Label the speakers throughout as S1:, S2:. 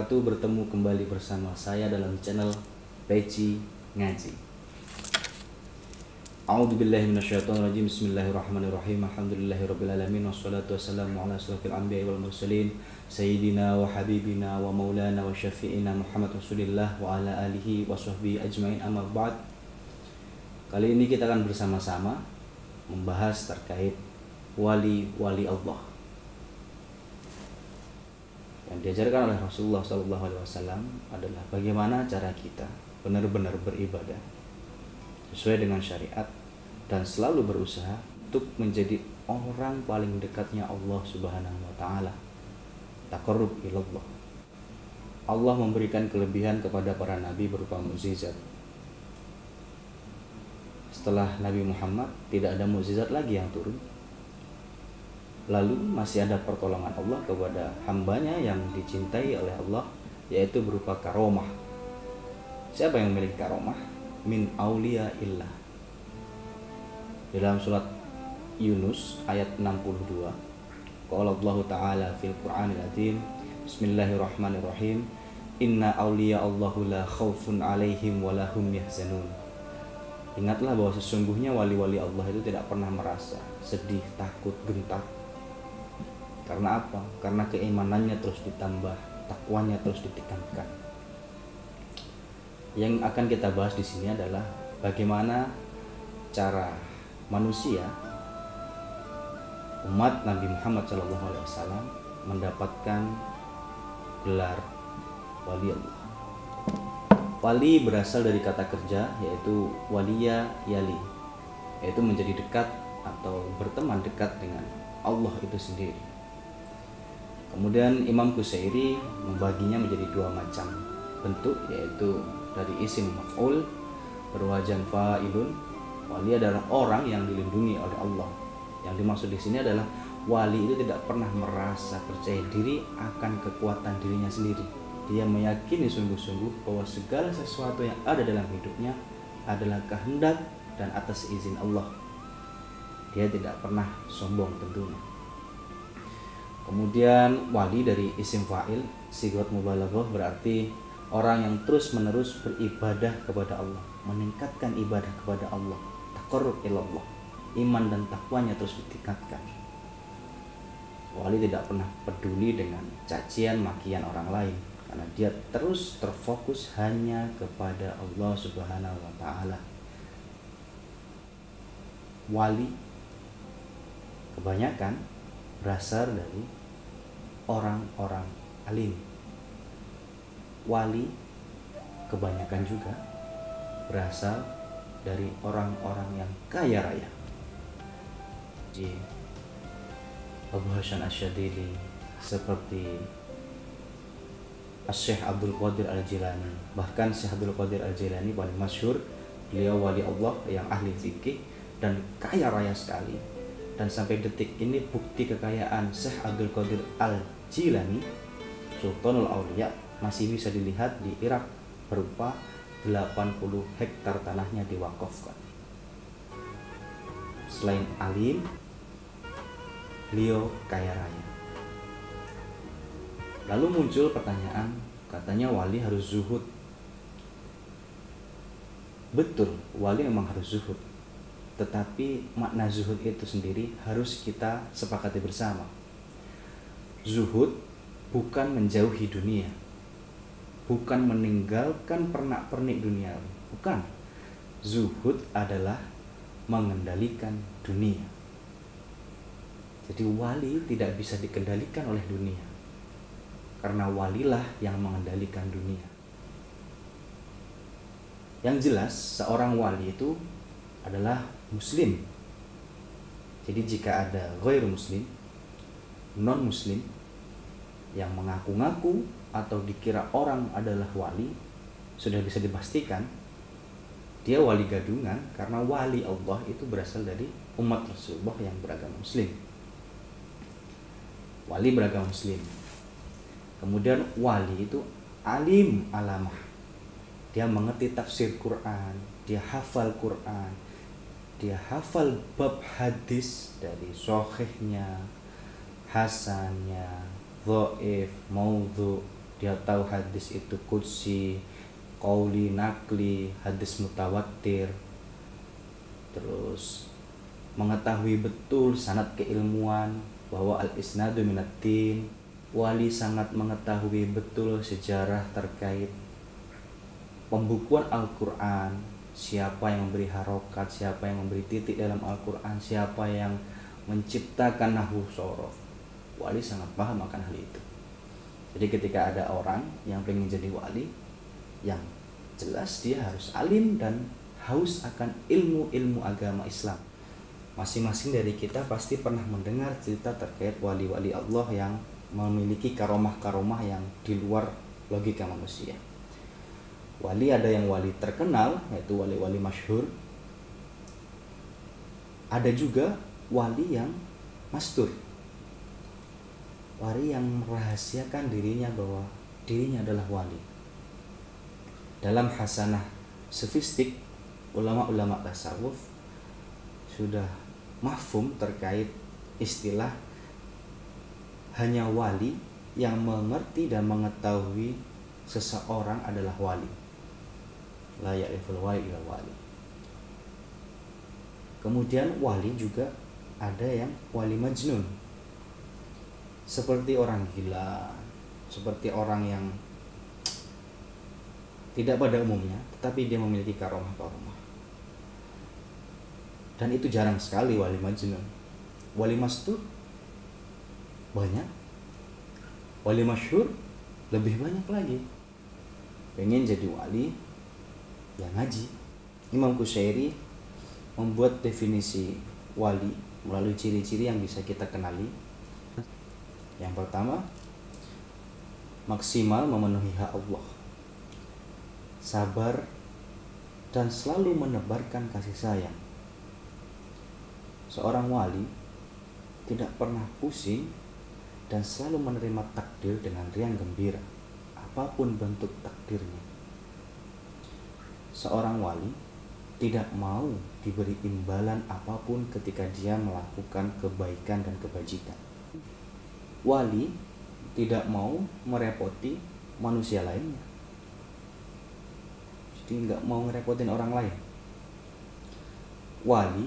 S1: wabarakatuh. Bertemu kembali bersama saya dalam channel Peci Ngaji. A'udzubillahi minasyaitonirrajim. Bismillahirrahmanirrahim. Alhamdulillahirabbil alamin wassalatu wassalamu ala asyrofil anbiya'i wal mursalin sayyidina wa habibina wa maulana wa syafi'ina Muhammad Rasulillah wa ala alihi wa sahbihi ajmain, amma ba'd. Kali ini kita akan bersama-sama membahas terkait wali-wali Allah yang diajarkan oleh Rasulullah SAW adalah bagaimana cara kita benar-benar beribadah sesuai dengan syariat dan selalu berusaha untuk menjadi orang paling dekatnya Allah Subhanahu wa taala. Taqarrub ilallah. Allah memberikan kelebihan kepada para nabi berupa mukjizat. Setelah Nabi Muhammad tidak ada mukjizat lagi yang turun. Lalu masih ada pertolongan Allah kepada hambanya yang dicintai oleh Allah, yaitu berupa karomah. Siapa yang memiliki karomah? Min aulia illah. Dalam surat Yunus ayat 62, qala Allah Ta'ala fil Qur'anil Azim, Bismillahirrahmanirrahim, Inna auliya Allahu la khaufun alaihim wa lahum yahzanun. Ingatlah bahwa sesungguhnya wali-wali Allah itu tidak pernah merasa sedih, takut, gentar. Karena apa? Karena keimanannya terus ditambah, takwanya terus ditingkatkan. Yang akan kita bahas di sini adalah bagaimana cara manusia umat Nabi Muhammad SAW mendapatkan gelar wali Allah. Wali berasal dari kata kerja yaitu waliya yali, yaitu menjadi dekat atau berteman dekat dengan Allah itu sendiri. Kemudian Imam Qusairi membaginya menjadi dua macam bentuk, yaitu dari isim maf'ul berwajan fa'ilun. Wali adalah orang yang dilindungi oleh Allah. Yang dimaksud di sini adalah wali itu tidak pernah merasa percaya diri akan kekuatan dirinya sendiri. Dia meyakini sungguh-sungguh bahwa segala sesuatu yang ada dalam hidupnya adalah kehendak dan atas izin Allah. Dia tidak pernah sombong tentunya. Kemudian wali dari isim fa'il sigat mubalaghah berarti orang yang terus-menerus beribadah kepada Allah, meningkatkan ibadah kepada Allah, taqarrub ilallah, iman dan takwanya terus ditingkatkan. Wali tidak pernah peduli dengan cacian makian orang lain karena dia terus terfokus hanya kepada Allah Subhanahu wa taala. Wali kebanyakan berasal dari orang-orang alim. Wali kebanyakan juga berasal dari orang-orang yang kaya raya. Abu Hasan Asyadili, seperti Syekh Abdul Qadir Al-Jilani. Bahkan Syekh Abdul Qadir Al-Jilani paling masyhur, beliau wali Allah yang ahli fikih dan kaya raya sekali. Dan sampai detik ini bukti kekayaan Syekh Abdul Qadir Al-Jilani, Sultanul Auliya, masih bisa dilihat di Irak berupa 80 hektar tanahnya diwakafkan. Selain alim, beliau kaya raya. Lalu muncul pertanyaan, katanya wali harus zuhud. Betul, wali memang harus zuhud. Tetapi makna zuhud itu sendiri harus kita sepakati bersama. Zuhud bukan menjauhi dunia, bukan meninggalkan pernak-pernik dunia, bukan. Zuhud adalah mengendalikan dunia. Jadi wali tidak bisa dikendalikan oleh dunia, karena walilah yang mengendalikan dunia. Yang jelas seorang wali itu adalah muslim. Jadi jika ada ghair muslim, non muslim yang mengaku-ngaku atau dikira orang adalah wali, sudah bisa dipastikan dia wali gadungan, karena wali Allah itu berasal dari umat Rasulullah yang beragama muslim. Wali beragama muslim. Kemudian wali itu alim alamah. Dia mengerti tafsir Quran, dia hafal Quran, dia hafal bab hadis dari sahihnya, hasannya, dhaif, maudhu, dia tahu hadis itu qudsi, qauli, nakli, hadis mutawatir, terus mengetahui betul sanad keilmuan bahwa al-isnadu minad din. Wali sangat mengetahui betul sejarah terkait pembukuan Al-Quran, siapa yang memberi harokat, siapa yang memberi titik dalam Al-Quran, siapa yang menciptakan nahwu sorof. Wali sangat paham akan hal itu. Jadi ketika ada orang yang ingin jadi wali, yang jelas dia harus alim dan haus akan ilmu-ilmu agama Islam. Masing-masing dari kita pasti pernah mendengar cerita terkait wali-wali Allah yang memiliki karomah-karomah yang di luar logika manusia. Wali ada yang wali terkenal, yaitu wali-wali masyhur. Ada juga wali yang mastur, wali yang merahasiakan dirinya bahwa dirinya adalah wali. Dalam hasanah sofistik, ulama-ulama tasawuf sudah mafhum terkait istilah hanya wali yang mengerti dan mengetahui seseorang adalah wali. La ya'riful wali illa wali. Kemudian wali juga ada yang wali majnun, seperti orang gila, seperti orang yang tidak pada umumnya, tetapi dia memiliki karomah-karomah. Dan itu jarang sekali wali majnun. Wali mastur banyak, wali masyhur lebih banyak lagi. Pengen jadi wali yang ngaji. Imam Qushairi membuat definisi wali melalui ciri-ciri yang bisa kita kenali. Yang pertama, maksimal memenuhi hak Allah, sabar, dan selalu menebarkan kasih sayang. Seorang wali tidak pernah pusing dan selalu menerima takdir dengan riang gembira, apapun bentuk takdirnya. Seorang wali tidak mau diberi imbalan apapun ketika dia melakukan kebaikan dan kebajikan. Wali tidak mau merepoti manusia lainnya, jadi nggak mau ngerepotin orang lain. Wali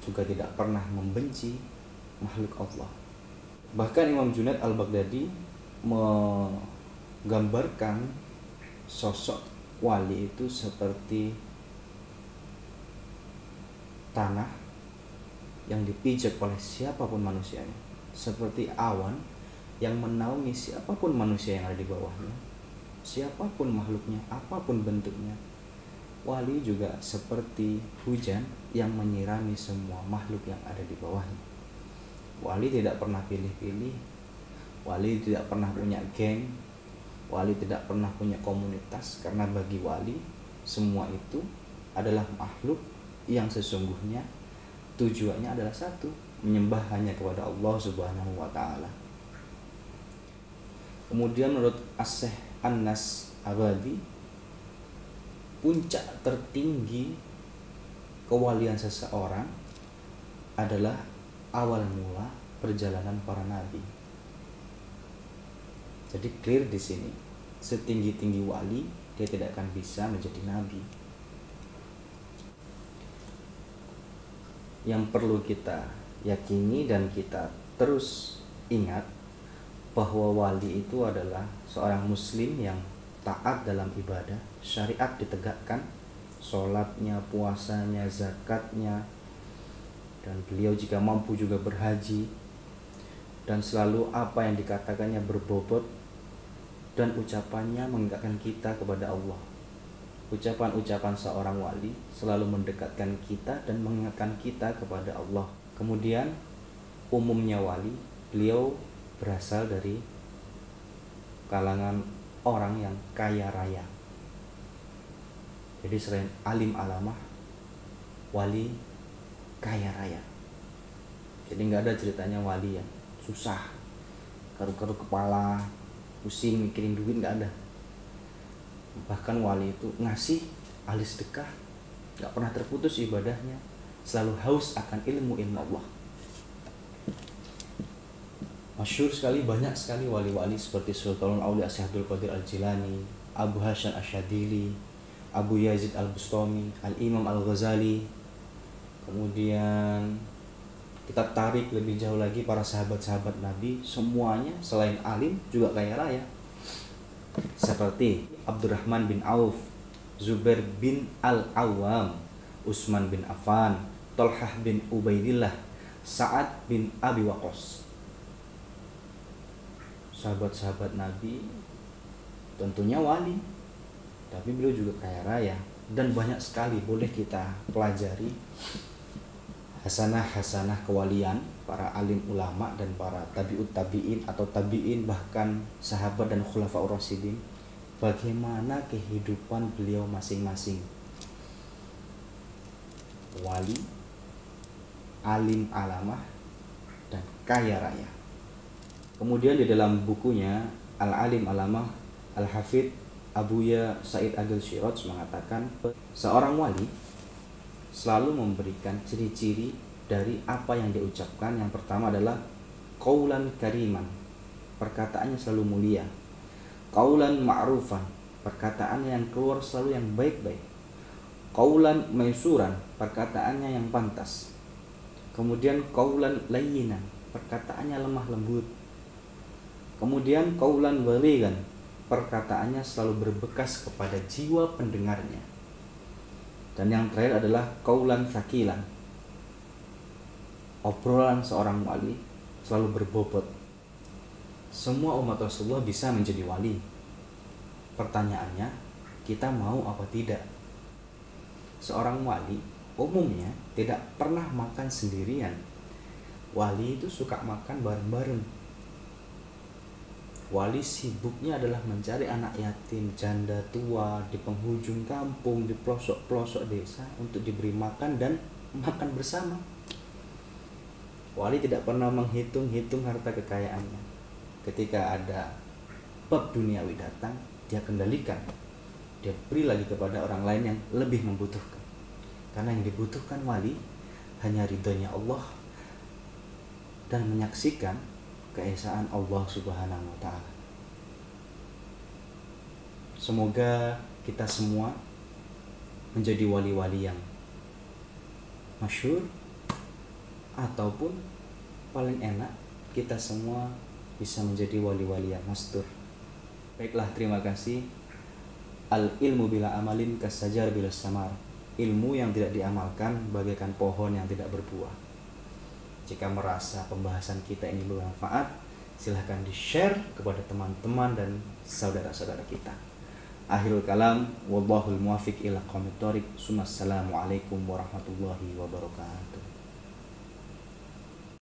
S1: juga tidak pernah membenci makhluk Allah. Bahkan Imam Junaid al-Baghdadi menggambarkan sosok wali itu seperti tanah yang dipijak oleh siapapun manusianya, seperti awan yang menaungi siapapun manusia yang ada di bawahnya, siapapun makhluknya, apapun bentuknya. Wali juga seperti hujan yang menyirami semua makhluk yang ada di bawahnya. Wali tidak pernah pilih-pilih, wali tidak pernah punya geng, wali tidak pernah punya komunitas, karena bagi wali semua itu adalah makhluk yang sesungguhnya tujuannya adalah satu, menyembah hanya kepada Allah Subhanahu wa Ta'ala. Kemudian menurut As-Syeikh An-Nas Abadi, puncak tertinggi kewalian seseorang adalah awal mula perjalanan para nabi. Jadi clear di sini, setinggi-tinggi wali dia tidak akan bisa menjadi nabi. Yang perlu kita yakini dan kita terus ingat bahwa wali itu adalah seorang muslim yang taat dalam ibadah, syariat ditegakkan, sholatnya, puasanya, zakatnya, dan beliau jika mampu juga berhaji, dan selalu apa yang dikatakannya berbobot, dan ucapannya mengingatkan kita kepada Allah. Ucapan-ucapan seorang wali selalu mendekatkan kita dan mengingatkan kita kepada Allah. Kemudian umumnya wali, beliau berasal dari kalangan orang yang kaya raya. Jadi selain alim alamah, wali kaya raya. Jadi nggak ada ceritanya wali yang susah, keru-keru kepala, pusing mikirin duit, nggak ada. Bahkan wali itu ngasih, ahli sedekah, nggak pernah terputus ibadahnya, selalu haus akan ilmu Allah. Masyhur sekali, banyak sekali wali-wali seperti Sultanul Aulia Syekh Abdul Qadir Al-Jilani, Abu Hasyim Asyadili, Abu Yazid Al-Bustami, Al-Imam Al-Ghazali. Kemudian kita tarik lebih jauh lagi para sahabat-sahabat Nabi, semuanya selain alim juga kaya raya. Seperti Abdurrahman bin Auf, Zubair bin Al-Awwam, Utsman bin Affan, Thalhah bin Ubaidillah, Sa'ad bin Abi Waqqas. Sahabat-sahabat Nabi tentunya wali, tapi beliau juga kaya raya, dan banyak sekali boleh kita pelajari hasanah-hasanah kewalian para alim ulama dan para tabi'ut tabi'in atau tabi'in, bahkan sahabat dan khulafaur rasyidin, bagaimana kehidupan beliau masing-masing. Wali, alim alamah, dan kaya raya. Kemudian di dalam bukunya Al-Alim Alamah, Al-Hafidh Abuya Said Agil Syiraj mengatakan seorang wali selalu memberikan ciri-ciri dari apa yang dia ucapkan. Yang pertama adalah qaulan kariman, perkataannya selalu mulia. Qaulan ma'rufan, perkataannya yang keluar selalu yang baik-baik. Qaulan maisuran, perkataannya yang pantas. Kemudian qaulan layyinan, perkataannya lemah lembut. Kemudian qaulan balighan, perkataannya selalu berbekas kepada jiwa pendengarnya. Dan yang terakhir adalah qaulan tsaqilan, obrolan seorang wali selalu berbobot. Semua umat Rasulullah bisa menjadi wali. Pertanyaannya, kita mau apa tidak? Seorang wali umumnya tidak pernah makan sendirian. Wali itu suka makan bareng-bareng. Wali sibuknya adalah mencari anak yatim, janda tua di penghujung kampung, di pelosok-pelosok desa untuk diberi makan dan makan bersama. Wali tidak pernah menghitung-hitung harta kekayaannya. Ketika ada bab duniawi datang, dia kendalikan. Dia beri lagi kepada orang lain yang lebih membutuhkan. Karena yang dibutuhkan wali hanya ridhonya Allah dan menyaksikan keesaan Allah Subhanahu wa ta'ala. Semoga kita semua menjadi wali-wali yang masyhur, ataupun paling enak kita semua bisa menjadi wali-wali yang mastur. Baiklah, terima kasih. Al ilmu bila amalin kasajar bila samar. Ilmu yang tidak diamalkan bagaikan pohon yang tidak berbuah. Jika merasa pembahasan kita ini bermanfaat, silahkan di-share kepada teman-teman dan saudara-saudara kita. Akhirul kalam, wallahul muwaffiq ila aqwamit thoriq. Assalamualaikum warahmatullahi wabarakatuh.